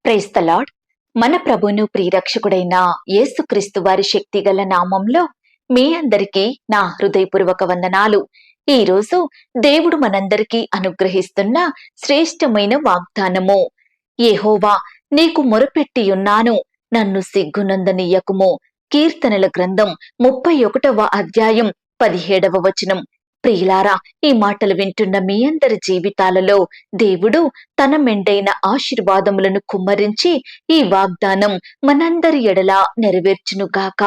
Praise the lord. మన ప్రభువును ప్రియరక్షకుడైన యేసుక్రీస్తు వారి శక్తిగల నామంలో మీ అందరికీ నా హృదయపూర్వక వందనాలు. ఈ రోజు దేవుడు మనందరికీ అనుగ్రహిస్తున్న శ్రేష్టమైన వాగ్దానము, యెహోవా నీకు మొరపెట్టియున్నాను, నన్ను సిగ్గునందనీయకుము. కీర్తనల గ్రంథం 31వ అధ్యాయం 17వ వచనం. ప్రియులారా, ఈ మాటలు వింటున్న మీ అందరి జీవితాలలో దేవుడు తన మెండైన ఆశీర్వాదములను కుమ్మరించి ఈ వాగ్దానం మనందరి ఎడల నెరవేర్చునుగాక.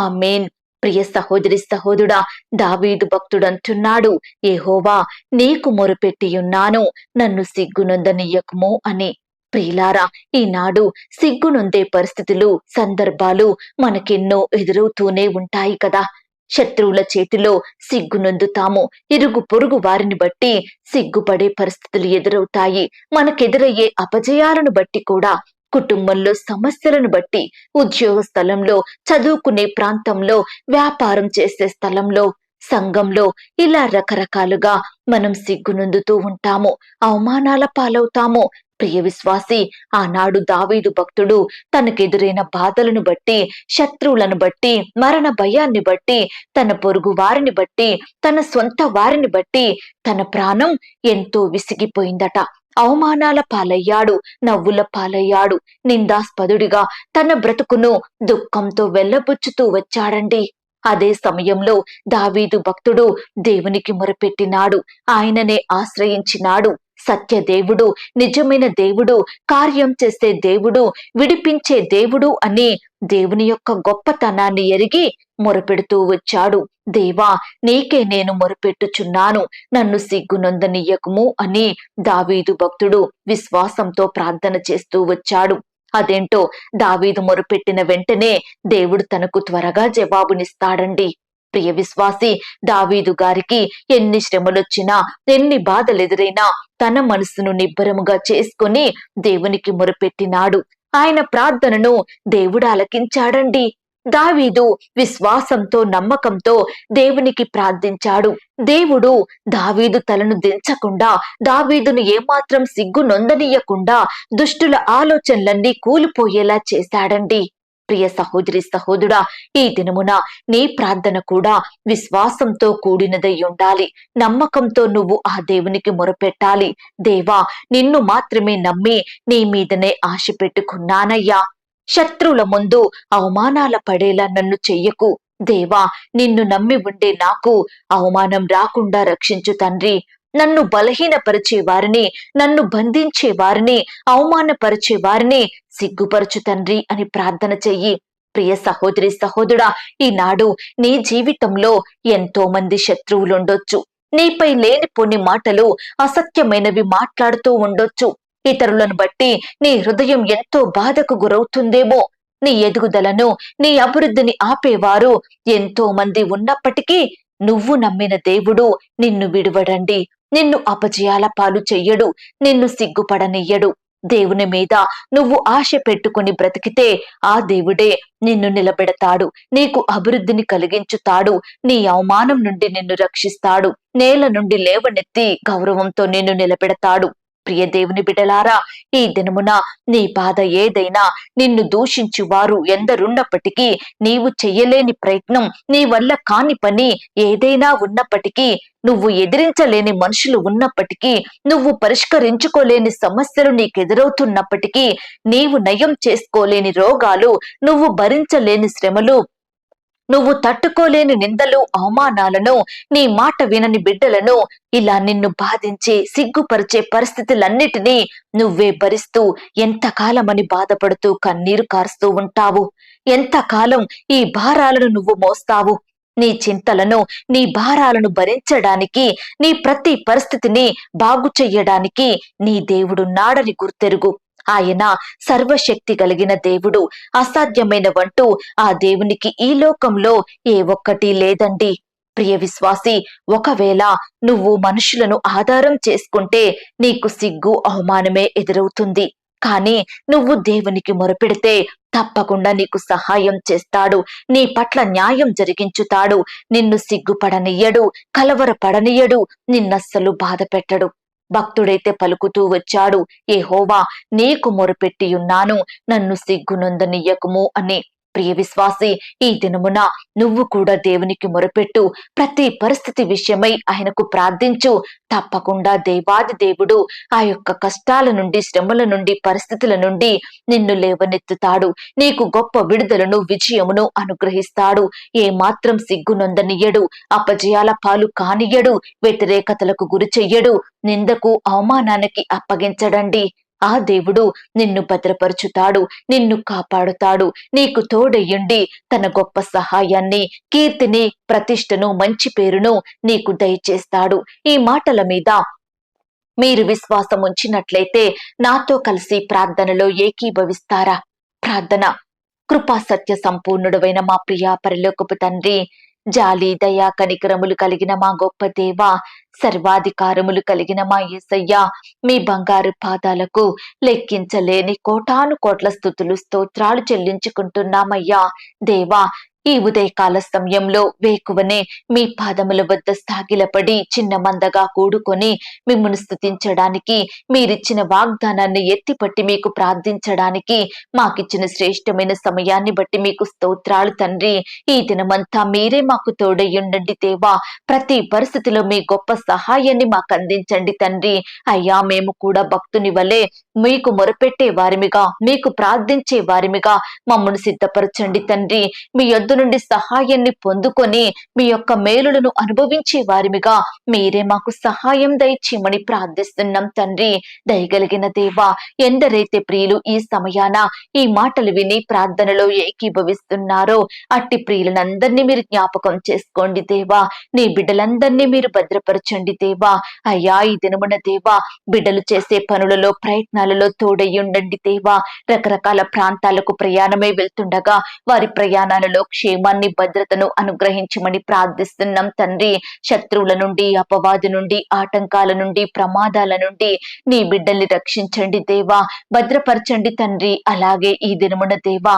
ఆమేన్. ప్రియ సహోదరి సహోదరుడా, దావీదు భక్తుడంటున్నాడు, యెహోవా నీకు మొరపెట్టియున్నాను, నన్ను సిగ్గునొందనీయకుము అని. ప్రియులారా, ఈనాడు సిగ్గునొందే పరిస్థితులు, సందర్భాలు మనకెన్నో ఎదురవుతూనే ఉంటాయి కదా. శత్రువుల చేతిలో సిగ్గునొందుతాము, ఇరుగు పొరుగు వారిని బట్టి సిగ్గుపడే పరిస్థితులు ఎదురవుతాయి. మనకెదురయ్యే అపజయాలను బట్టి కూడా, కుటుంబంలో సమస్యలను బట్టి, ఉద్యోగ స్థలంలో, చదువుకునే ప్రాంతంలో, వ్యాపారం చేసే స్థలంలో, సంఘంలో, ఇలా రకరకాలుగా మనం సిగ్గునొందుతూ ఉంటాము, అవమానాల పాలవుతాము. ప్రియ విశ్వాసి, ఆనాడు దావీదు భక్తుడు తనకెదురైన బాధలను బట్టి, శత్రువులను బట్టి, మరణ భయాన్ని బట్టి, తన పొరుగు వారిని బట్టి, తన సొంత వారిని బట్టి తన ప్రాణం ఎంతో విసిగిపోయిందట. అవమానాల పాలయ్యాడు, నవ్వుల పాలయ్యాడు, నిందాస్పదుడిగా తన బ్రతుకును దుఃఖంతో వెళ్లబుచ్చుతూ వచ్చాడండి. అదే సమయంలో దావీదు భక్తుడు దేవునికి మొరపెట్టినాడు, ఆయననే ఆశ్రయించినాడు. సత్యదేవుడు, నిజమైన దేవుడు, కార్యం చేసే దేవుడు, విడిపించే దేవుడు అని దేవుని యొక్క గొప్పతనాన్ని ఎరిగి మొరపెడుతూ వచ్చాడు. దేవా, నీకే నేను మొరపెట్టుచున్నాను, నన్ను సిగ్గునొందనీయకుము అని దావీదు భక్తుడు విశ్వాసంతో ప్రార్థన చేస్తూ వచ్చాడు. అదేంటో, దావీదు మొరపెట్టిన వెంటనే దేవుడు తనకు త్వరగా జవాబునిస్తాడండి. ప్రియ విశ్వాసి, దావీదు గారికి ఎన్ని శ్రమలొచ్చినా, ఎన్ని బాధలెదురైనా తన మనసును నిబ్బరముగా చేసుకుని దేవునికి మొరపెట్టినాడు. ఆయన ప్రార్థనను దేవుడు ఆలకించాడండి. దావీదు విశ్వాసంతో, నమ్మకంతో దేవునికి ప్రార్థించాడు. దేవుడు దావీదు తలను దించకుండా, దావీదును ఏమాత్రం సిగ్గు నొందనీయకుండా దుష్టుల ఆలోచనలన్నీ కూలిపోయేలా చేశాడండి. ప్రియ సహోదరి సహోదరుడా, ఈ దినమున నీ ప్రార్థన కూడా విశ్వాసంతో కూడినదై ఉండాలి. నమ్మకంతో నువ్వు ఆ దేవునికి మొరపెట్టాలి. దేవా, నిన్ను మాత్రమే నమ్మి నీ మీదనే ఆశ పెట్టుకున్నానయ్యా. శత్రువుల ముందు అవమానాల పడేలా నన్ను చెయ్యకు. దేవా, నిన్ను నమ్మి ఉండే నాకు అవమానం రాకుండా రక్షించు తండ్రి. నన్ను బలహీనపరిచే వారిని, నన్ను బంధించే వారిని, అవమానపరిచే వారిని సిగ్గుపరచు తండ్రి అని ప్రార్థన చెయ్యి. ప్రియ సహోదరి సహోదరుడా, ఈనాడు నీ జీవితంలో ఎంతో మంది శత్రువులుండొచ్చు. నీపై లేనిపోని మాటలు, అసత్యమైనవి మాట్లాడుతూ ఉండొచ్చు. ఇతరులను బట్టి నీ హృదయం ఎంతో బాధకు గురవుతుందేమో. నీ ఎదుగుదలను, నీ అభివృద్ధిని ఆపేవారు ఎంతో మంది ఉన్నప్పటికీ నువ్వు నమ్మిన దేవుడు నిన్ను విడువడండి. నిన్ను అపజయాల పాలు చెయ్యడు, నిన్ను సిగ్గుపడనియ్యడు. దేవుని మీద నువ్వు ఆశ పెట్టుకుని బ్రతికితే ఆ దేవుడే నిన్ను నిలబెడతాడు, నీకు అభివృద్ధిని కలిగించుతాడు, నీ అవమానం నుండి నిన్ను రక్షిస్తాడు, నేల నుండి లేవనెత్తి గౌరవంతో నిన్ను నిలబెడతాడు. ప్రియ దేవుని బిడ్డలారా, ఈ దినమున నీ బాధ ఏదైనా, నిన్ను దూషించు వారు ఎందరున్నప్పటికీ, నీవు చెయ్యలేని ప్రయత్నం, నీ వల్ల కాని పని ఏదైనా ఉన్నప్పటికీ, నువ్వు ఎదిరించలేని మనుషులు ఉన్నప్పటికీ, నువ్వు పరిష్కరించుకోలేని సమస్యలు నీకెదురవుతున్నప్పటికీ, నీవు నయం చేసుకోలేని రోగాలు, నువ్వు భరించలేని శ్రమలు, నువ్వు తట్టుకోలేని నిందలు, అవమానాలను, నీ మాట వినని బిడ్డలను, ఇలా నిన్ను బాధించే, సిగ్గుపరిచే పరిస్థితులన్నిటినీ నువ్వే భరిస్తూ ఎంతకాలమని బాధపడుతూ కన్నీరు కారుస్తూ ఉంటావు? ఎంతకాలం ఈ భారాలను నువ్వు మోస్తావు? నీ చింతలను, నీ భారాలను భరించడానికి, నీ ప్రతి పరిస్థితిని బాగు చెయ్యడానికి నీ దేవుడున్నాడని గుర్తెరుగు. ఆయన సర్వశక్తి కలిగిన దేవుడు. అసాధ్యమైనవంటూ ఆ దేవునికి ఈ లోకంలో ఏ ఒక్కటి లేదండి. ప్రియ విశ్వాసి, ఒకవేళ నువ్వు మనుషులను ఆధారం చేసుకుంటే నీకు సిగ్గు, అవమానమే ఎదురవుతుంది. కానీ నువ్వు దేవునికి మొరపెడితే తప్పకుండా నీకు సహాయం చేస్తాడు, నీ పట్ల న్యాయం జరిగించుతాడు, నిన్ను సిగ్గుపడనియ్యడు, కలవరపడనియ్యడు, నిన్నస్సలు బాధ పెట్టడు. భక్తుడైతే పలుకుతూ వచ్చాడు, యెహోవా నీకు మొరపెట్టి ఉన్నాను, నన్ను సిగ్గునొందనీయకుము అని. ప్రియ విశ్వాసి, ఈ దినమున నువ్వు కూడా దేవునికి మొరపెట్టు. ప్రతి పరిస్థితి విషయమై ఆయనకు ప్రార్థించు. తప్పకుండా దేవాది దేవుడు ఆ యొక్క కష్టాల నుండి, శ్రమల నుండి, పరిస్థితుల నుండి నిన్ను లేవనెత్తుతాడు. నీకు గొప్ప విడుదలను, విజయమును అనుగ్రహిస్తాడు. ఏ మాత్రం సిగ్గునొందనియ్యడు, అపజయాల పాలు కానియ్యడు, వ్యతిరేకతలకు గురి చెయ్యడు, నిందకు అవమానానికి అప్పగించడండి. ఆ దేవుడు నిన్ను భద్రపరుచుతాడు, నిన్ను కాపాడుతాడు, నీకు తోడయ్యుండి తన గొప్ప సహాయాన్ని, కీర్తిని, ప్రతిష్టను, మంచి పేరును నీకు దయచేస్తాడు. ఈ మాటల మీద మీరు విశ్వాసం ఉంచినట్లయితే నాతో కలిసి ప్రార్థనలో ఏకీభవిస్తారా? ప్రార్థన. కృపా సత్య సంపూర్ణుడవైన మా ప్రియా పరలోకపు తండ్రి, జాలి, దయా, కనికరములు కలిగిన మా గొప్ప దేవ, సర్వాధికారములు కలిగిన మా యేసయ్య, మీ బంగారు పాదాలకు లెక్కించలేని కోటాను కోట్ల స్తుతులు, స్తోత్రాలు చెల్లించుకుంటున్నామయ్యా. దేవా, ఈ ఉదయకాల సమయంలో వేకువనే మీ పాదముల వద్ద సాగిలపడి చిన్న మందగా కూడుకొని మిమ్మల్ని స్తుతించడానికి, మీరిచ్చిన వాగ్దానాన్ని ఎత్తిపట్టి మీకు ప్రార్థించడానికి మాకిచ్చిన శ్రేష్టమైన సమయాన్ని బట్టి మీకు స్తోత్రాలు తండ్రి. ఈ దినమంతా మీరే మాకు తోడయ్యుండండి దేవా. ప్రతి పరిస్థితిలో మీ గొప్ప సహాయాన్ని మాకు అందించండి తండ్రి. అయ్యా, మేము కూడా భక్తుని వలె మీకు మొరపెట్టే వారిమిగా, మీకు ప్రార్థించే వారిమిగా మమ్మల్ని సిద్ధపరచండి తండ్రి. మీ యొద్ద నుండి సహాయాన్ని పొందుకొని మీ యొక్క మేలులను అనుభవించే వారిమిగా మీరే మాకు సహాయం దయచేయమని ప్రార్థిస్తున్నాం తండ్రి. దయగలిగిన దేవా, ఎందరైతే ప్రియులు ఈ సమయాన ఈ మాటలు విని ప్రార్థనలో ఏకీభవిస్తున్నారో అట్టి ప్రియులందరినీ మీరు జ్ఞాపకం చేసుకోండి దేవా. నీ బిడ్డలందరినీ మీరు భద్రపరచండి దేవా. అయ్యా, ఈ దినమున దేవా, బిడ్డలు చేసే పనులలో, ప్రయత్నాలలో తోడయ్యుండండి దేవా. రకరకాల ప్రాంతాలకు ప్రయాణమై వెళ్తుండగా వారి ప్రయాణాలలో క్షేమాన్ని, భద్రతను అనుగ్రహించమని ప్రార్థిస్తున్నాం తండ్రి. శత్రువుల నుండి, అపవాది నుండి, ఆటంకాల నుండి, ప్రమాదాల నుండి నీ బిడ్డల్ని రక్షించండి దేవా, భద్రపరచండి తండ్రి. అలాగే ఈ దినమున దేవా,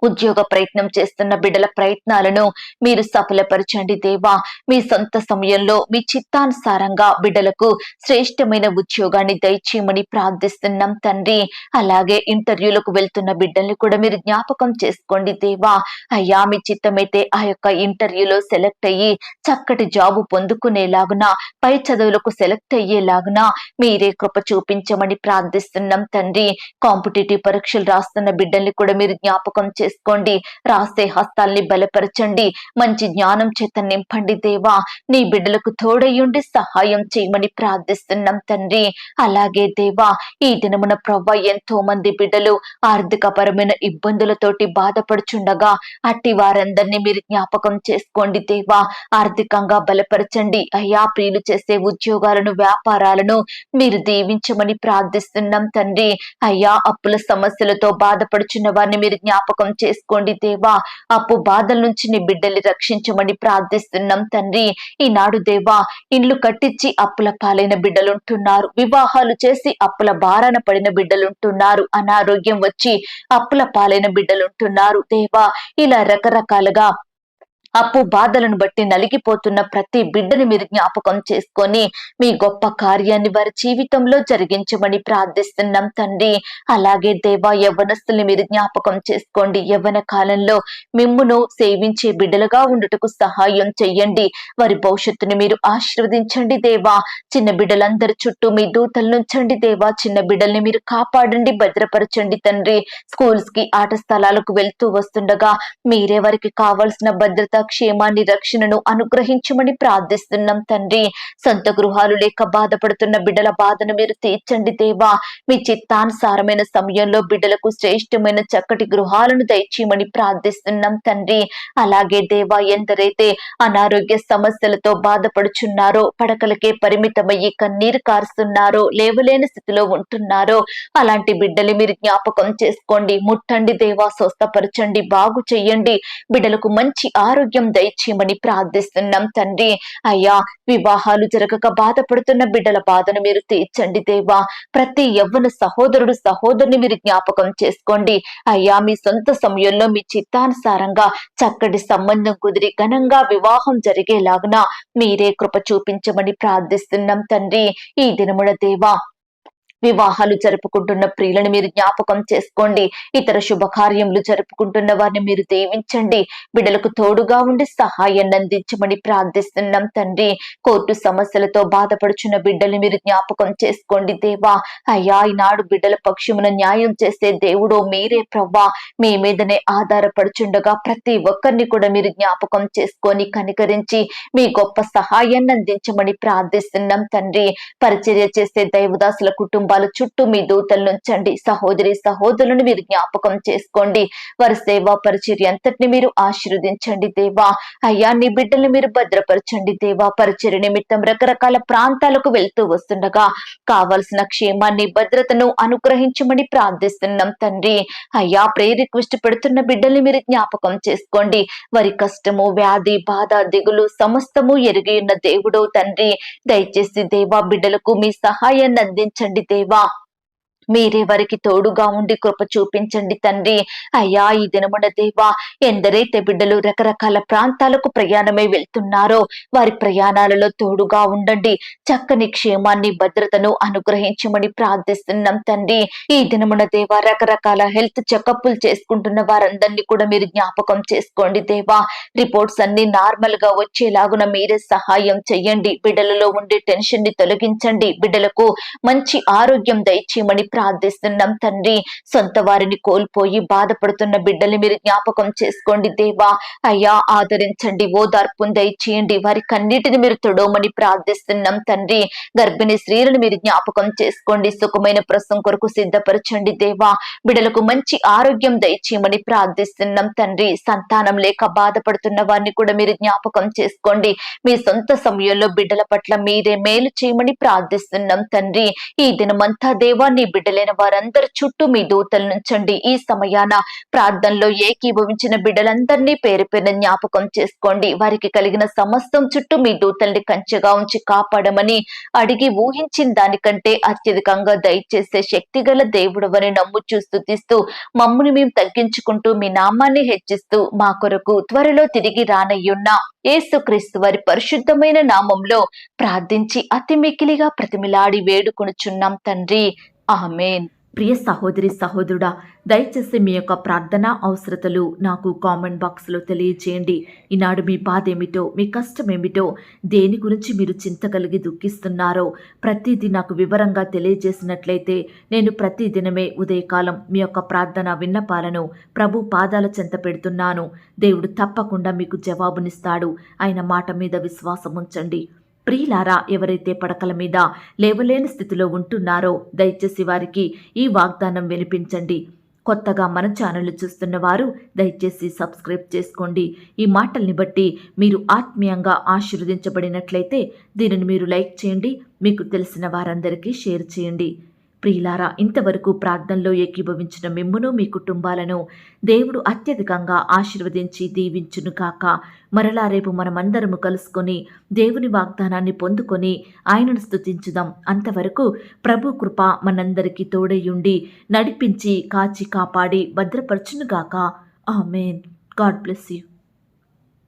ఉద్యోగ ప్రయత్నం చేస్తున్న బిడ్డల ప్రయత్నాలను మీరు సఫలపరచండి దేవా. మీ సొంత సమయంలో మీ చిత్తానుసారంగా బిడ్డలకు శ్రేష్టమైన ఉద్యోగాన్ని దయచేయమని ప్రార్థిస్తున్నాం తండ్రి. అలాగే ఇంటర్వ్యూలకు వెళ్తున్న బిడ్డల్ని కూడా మీరు జ్ఞాపకం చేసుకోండి దేవా. అయ్యా, మీ చిత్తమైతే ఆ యొక్క ఇంటర్వ్యూలో సెలెక్ట్ అయ్యి చక్కటి జాబు పొందుకునేలాగున, పై చదువులకు సెలెక్ట్ అయ్యేలాగున మీరే కృప చూపించమని ప్రార్థిస్తున్నాం తండ్రి. కాంపిటేటివ్ పరీక్షలు రాస్తున్న బిడ్డల్ని కూడా మీరు జ్ఞాపకం చేసుకోండి. రాసే హస్తాల్ని బలపరచండి, మంచి జ్ఞానం చేత నింపండి దేవా. నీ బిడ్డలకు తోడయ్యుండి సహాయం చేయమని ప్రార్థిస్తున్నాం తండ్రి. అలాగే దేవా, ఈ దినమున ప్రవ్వ ఎంతో మంది బిడ్డలు ఆర్థిక పరమైన ఇబ్బందులతోటి బాధపడుచుండగా అట్టి వారందరినీ మీరు జ్ఞాపకం చేసుకోండి దేవా. ఆర్థికంగా బలపరచండి అయ్యా. ప్రియులు చేసే ఉద్యోగాలను, వ్యాపారాలను మీరు దీవించమని ప్రార్థిస్తున్నాం తండ్రి. అయ్యా, అప్పుల సమస్యలతో బాధపడుచున్న వారిని మీరు జ్ఞాపకం చేసుకోండి దేవా. అప్పు బాధల నుంచి నీ బిడ్డల్ని రక్షించమని ప్రార్థిస్తున్నాం తండ్రి. ఈనాడు దేవా, ఇండ్లు కట్టించి అప్పుల పాలైన బిడ్డలుంటున్నారు, వివాహాలు చేసి అప్పుల బారాన పడిన బిడ్డలుంటున్నారు, అనారోగ్యం వచ్చి అప్పుల పాలైన బిడ్డలుంటున్నారు దేవా. ఇలా రకరకాలుగా అప్పు బాధలను బట్టి నలిగిపోతున్న ప్రతి బిడ్డని మీరు జ్ఞాపకం చేసుకొని మీ గొప్ప కార్యాన్ని వారి జీవితంలో జరిగించమని ప్రార్థిస్తున్నాం తండ్రి. అలాగే దేవా, యవ్వనస్తుల్ని మీరు జ్ఞాపకం చేసుకోండి. యవ్వన కాలంలో మిమ్మును సేవించే బిడ్డలుగా ఉండుటకు సహాయం చెయ్యండి. వారి భవిష్యత్తుని మీరు ఆశీర్వదించండి దేవా. చిన్న బిడ్డలందరి చుట్టూ మీ దూతలు నుంచండి దేవా. చిన్న బిడ్డల్ని మీరు కాపాడండి, భద్రపరచండి తండ్రి. స్కూల్స్ కి, ఆట స్థలాలకు వెళ్తూ వస్తుండగా మీరే వారికి కావాల్సిన భద్రత, క్షేమాన్ని, రక్షణను అనుగ్రహించమని ప్రార్థిస్తున్నాం తండ్రి. సొంత గృహాలు లేక బాధపడుతున్న బిడ్డల బాధను మీరు తీర్చండి దేవా. మీ చిత్తానుసారమైన సమయంలో బిడ్డలకు శ్రేష్టమైన చక్కటి గృహాలను దయచేయమని ప్రార్థిస్తున్నాం తండ్రి. అలాగే దేవా, ఎందరైతే అనారోగ్య సమస్యలతో బాధపడుచున్నారో, పడకలకే పరిమితమయ్యి కన్నీరు కారుస్తున్నారో, లేవలేని స్థితిలో ఉంటున్నారో అలాంటి బిడ్డలు మీరు జ్ఞాపకం చేసుకోండి. ముట్టండి దేవా, స్వస్థపరచండి, బాగు చెయ్యండి. బిడ్డలకు మంచి ఆరోగ్యం ఆరోగ్యం దయచేయమని ప్రార్థిస్తున్నాం తండ్రి. అయ్యా, వివాహాలు జరగక బాధపడుతున్న బిడ్డల బాధను మీరు తీర్చండి దేవా. ప్రతి యవ్వన సహోదరుడు సహోదరుని మీరు జ్ఞాపకం చేసుకోండి అయ్యా. మీ సొంత సమయంలో మీ చిత్తానుసారంగా చక్కటి సంబంధం కుదిరి ఘనంగా వివాహం జరిగేలాగున మీరే కృప చూపించమని ప్రార్థిస్తున్నాం తండ్రి. ఈ దినమున దేవా, వివాహాలు జరుపుకుంటున్న ప్రియులను మీరు జ్ఞాపకం చేసుకోండి. ఇతర శుభకార్యములు జరుపుకుంటున్న వారిని మీరు దీవించండి. బిడ్డలకు తోడుగా ఉండి సహాయాన్ని అందించమని ప్రార్థిస్తున్నాం తండ్రి. కోర్టు సమస్యలతో బాధపడుచున్న బిడ్డల్ని మీరు జ్ఞాపకం చేసుకోండి దేవా. అయ్యా, ఈనాడు బిడ్డల పక్షమున న్యాయం చేసే దేవుడో మీరే ప్రవ్వా. మీ మీదనే ఆధారపడుచుండగా ప్రతి ఒక్కరిని కూడా మీరు జ్ఞాపకం చేసుకొని కనికరించి మీ గొప్ప సహాయాన్ని అందించమని ప్రార్థిస్తున్నాం తండ్రి. పరిచర్య చేసే దైవదాసుల కుటుంబాల చుట్టూ మీ దూతలను ఉంచండి. సహోదరి సహోదరులను మీరు జ్ఞాపకం చేసుకోండి. వారి సేవా పరిచర్య అంతటిని మీరు ఆశీర్వదించండి దేవా. అయ్యా, నీ బిడ్డల్ని మీరు భద్రపరచండి దేవా. పరిచర్య నిమిత్తం రకరకాల ప్రాంతాలకు వెళ్తూ వస్తుండగా కావలసిన క్షేమాన్ని భద్రతను అనుగ్రహించమని ప్రార్థిస్తున్నాం తండ్రి. అయ్యా, ప్రేయర్ రిక్వెస్ట్ పెడుతున్న బిడ్డల్ని మీరు జ్ఞాపకం చేసుకోండి. వారి కష్టము, వ్యాధి, బాధ, దిగులు సమస్తము ఎరిగి ఉన్న దేవుడో తండ్రి. దయచేసి దేవా, బిడ్డలకు మీ సహాయాన్ని అందించండి దేవా. మీరే వారికి తోడుగా ఉండి కృప చూపించండి తండ్రి. అయ్యా, ఈ దినమున దేవా, ఎందరైతే బిడ్డలు రకరకాల ప్రాంతాలకు ప్రయాణమై వెళ్తున్నారో వారి ప్రయాణాలలో తోడుగా ఉండండి. చక్కని క్షేమాన్ని భద్రతను అనుగ్రహించమని ప్రార్థిస్తున్నాం తండ్రి. ఈ దినమున దేవా, రకరకాల హెల్త్ చెకప్లు చేసుకుంటున్న వారందరినీ కూడా మీరు జ్ఞాపకం చేసుకోండి దేవా. రిపోర్ట్స్ అన్ని నార్మల్ గా వచ్చేలాగున మీరే సహాయం చెయ్యండి. బిడ్డలలో ఉండే టెన్షన్ ని తొలగించండి. బిడ్డలకు మంచి ఆరోగ్యం దయచేయమని ప్రార్థిస్తున్నాం తండ్రి. సొంత వారిని కోల్పోయి బాధపడుతున్న బిడ్డల్ని మీరు జ్ఞాపకం చేసుకోండి దేవా. అయ్యా, ఆదరించండి, ఓదార్పును దయచేయండి. వారి కన్నిటిని మీరు తొడవమని ప్రార్థిస్తున్నాం తండ్రి. గర్భిణీ స్త్రీలను మీరు జ్ఞాపకం చేసుకోండి. సుఖమైన ప్రసవం కొరకు సిద్ధపరచండి దేవా. బిడ్డలకు మంచి ఆరోగ్యం దయచేయమని ప్రార్థిస్తున్నాం తండ్రి. సంతానం లేక బాధపడుతున్న వారిని కూడా మీరు జ్ఞాపకం చేసుకోండి. మీ సొంత సమయంలో బిడ్డల పట్ల మీరే మేలు చేయమని ప్రార్థిస్తున్నాం తండ్రి. ఈ దినమంతా దేవా, నీ బిడ్డలైన వారందరి చుట్టూ మీ దూతలు నుంచండి. ఈ సమయాన ప్రార్థనలో ఏకీభవించిన బిడ్డలందరినీ పేరు పేరున జ్ఞాపకం చేసుకోండి. వారికి కలిగిన సమస్తం చుట్టూ మీ దూతల్ని కంచెగా ఉంచి కాపాడమని అడిగి ఊహించిన దానికంటే అత్యధికంగా దయచేసే శక్తిగల దేవుడవని నమ్ముచూ స్తుతిస్తూ మమ్ముని మేము తగ్గించుకుంటూ మీ నామాన్ని హెచ్చిస్తూ మా కొరకు త్వరలో తిరిగి రానయ్యున్న యేసుక్రీస్తు వారి పరిశుద్ధమైన నామంలో ప్రార్థించి అతి మికిలిగా ప్రతిమిలాడి వేడుకొనుచున్నాం తండ్రి. ఆమేన్. ప్రియ సహోదరి సహోదరుడా, దయచేసి మీ యొక్క ప్రార్థన అవసరతలు నాకు కామెంట్ బాక్స్లో తెలియజేయండి. ఈనాడు మీ బాధ ఏమిటో, మీ కష్టం ఏమిటో, దేని గురించి మీరు చింత కలిగి దుఃఖిస్తున్నారో ప్రతిదీ నాకు వివరంగా తెలియజేసినట్లయితే నేను ప్రతిదినమే ఉదయకాలం మీ యొక్క ప్రార్థన విన్నపాలను ప్రభు పాదాల చెంత పెడుతున్నాను. దేవుడు తప్పకుండా మీకు జవాబునిస్తాడు. ఆయన మాట మీద విశ్వాసం ఉంచండి. ప్రియులారా, ఎవరైతే పడకల మీద లేవలేని స్థితిలో ఉంటున్నారో దయచేసి వారికి ఈ వాగ్దానం వినిపించండి. కొత్తగా మన ఛానల్ చూస్తున్న వారు దయచేసి సబ్స్క్రైబ్ చేసుకోండి. ఈ మాటల్ని బట్టి మీరు ఆత్మీయంగా ఆశీర్వదించబడినట్లయితే దీనిని మీరు లైక్ చేయండి. మీకు తెలిసిన వారందరికీ షేర్ చేయండి. ప్రియులారా, ఇంతవరకు ప్రార్థనలో ఏకీభవించిన మిమ్మును మీ కుటుంబాలను దేవుడు అత్యధికంగా ఆశీర్వదించి దీవించును కాక. మరలా రేపు మనమందరము కలుసుకొని దేవుని వాగ్దానాన్ని పొందుకొని ఆయనను స్తుతించుదాం. అంతవరకు ప్రభు కృప మనందరికీ తోడయుండి నడిపించి కాచి కాపాడి భద్రపరచునుగాక. ఆమేన్. God bless you.